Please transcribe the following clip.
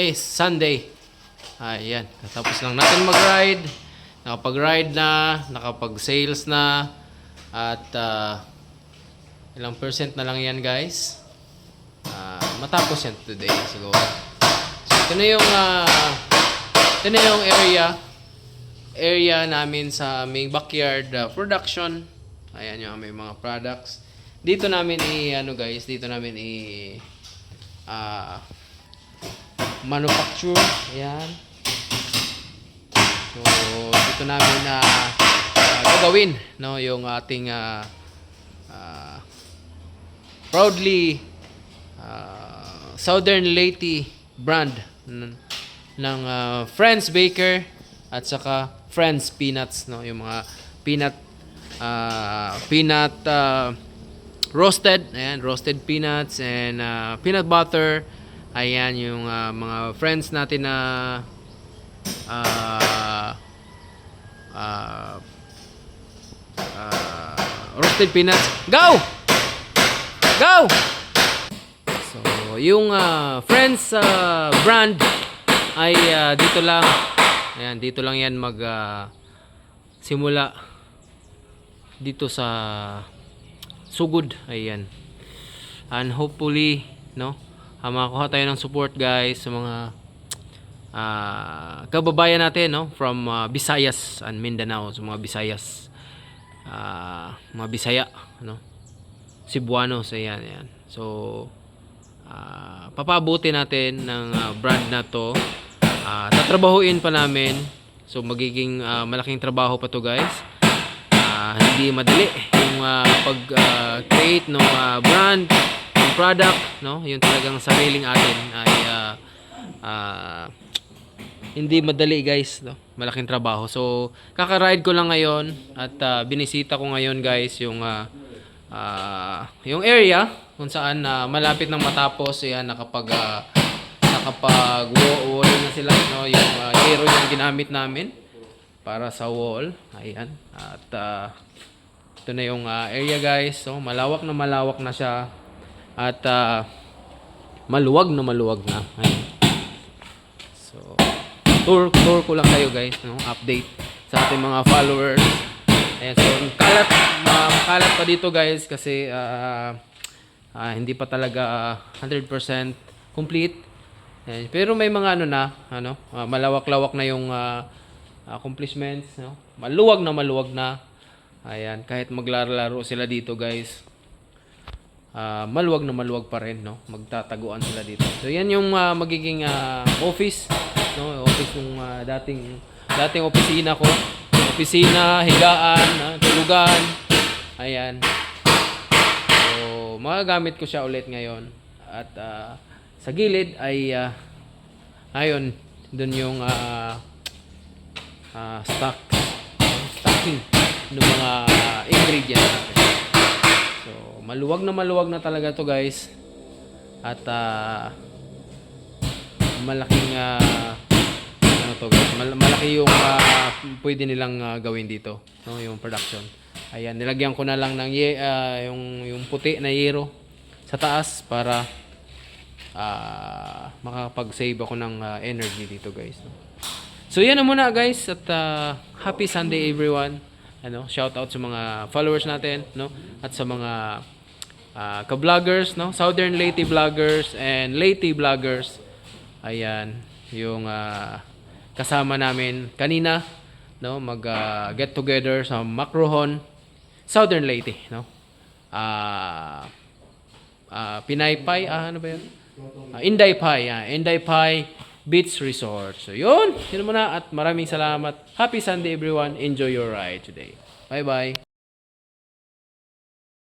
Happy Sunday. Ayan, tapos lang natin mag-ride. Nakapag-ride na, nakapag-sales na. At ilang percent na lang yan, guys. Matapos yan today siguro. So, ito na yung area namin sa aming backyard production. Ayan yung aming mga products. Dito namin dito namin manufacture. Ayan. So, dito namin gagawin, no, yung ating proudly Southern Leyte brand ng Friends Baker at saka Friends Peanuts, no, yung mga peanut roasted, ayan, roasted peanuts and peanut butter. Ayan yung mga friends natin na roasted peanuts. Go! Go! So, yung friends brand ay dito lang. Ayan, dito lang yan simula dito sa Sugod. Ayan. And hopefully, no, makakuha tayo ng support, guys, sa mga kababayan natin, no, from Visayas and Mindanao, sa mga Visayas, mga Bisaya, no, Cebuanos. Ayan. So, papabuti natin ng brand na to. Tatrabahuin pa namin. So, magiging malaking trabaho pa to, guys. Hindi madali yung pag-create ng brand, ng product, no? Yung talagang sariling atin ay hindi madali, guys, no? Malaking trabaho. So, kaka-ride ko lang ngayon at binisita ko ngayon, guys, yung area kung saan malapit nang matapos. Ayan, nakapag-wall na sila, no? Yung hero yung ginamit namin para sa wall. Ayan. At ito na yung area, guys. So, malawak na siya. At maluwag na. Ayan. So, tour ko lang kayo, guys, no? Update sa ating mga followers. Ayan. So, makalat pa dito, guys, kasi hindi pa talaga 100% complete. Ayan. Pero may mga malawak-lawak na yung accomplishments, no? Maluwag na. Ayan, kahit maglalaro sila dito, guys, maluwag pa rin, no? Magtataguan sila dito. So yan yung magiging office, no? Office ng dating opisina ko. Opisina, higaan, tulugan. Ayan. So magagamit ko siya ulit ngayon. At sa gilid ay ayun, dun yung stocking ng mga ingredients natin. So, maluwag na talaga to, guys. At malaking guys, malaki yung pwede nilang gawin dito, no, yung production. Ayan, nilagyan ko na lang ng yung puti na yero sa taas para makapag-save ako ng energy dito, guys, no? So yan na muna, guys, at happy Sunday, everyone. Shout out sa mga followers natin, no, at sa mga ka-vloggers, no, Southern Leyte vloggers and Leyte vloggers. Ayan yung kasama namin kanina, no, mag get together sa Macrohon, Southern Leyte, no. Pinaypay, ano ba 'yun? Indaypay Beach Resort. So yun muna, at maraming salamat. Happy Sunday, everyone. Enjoy your ride today. Bye-bye.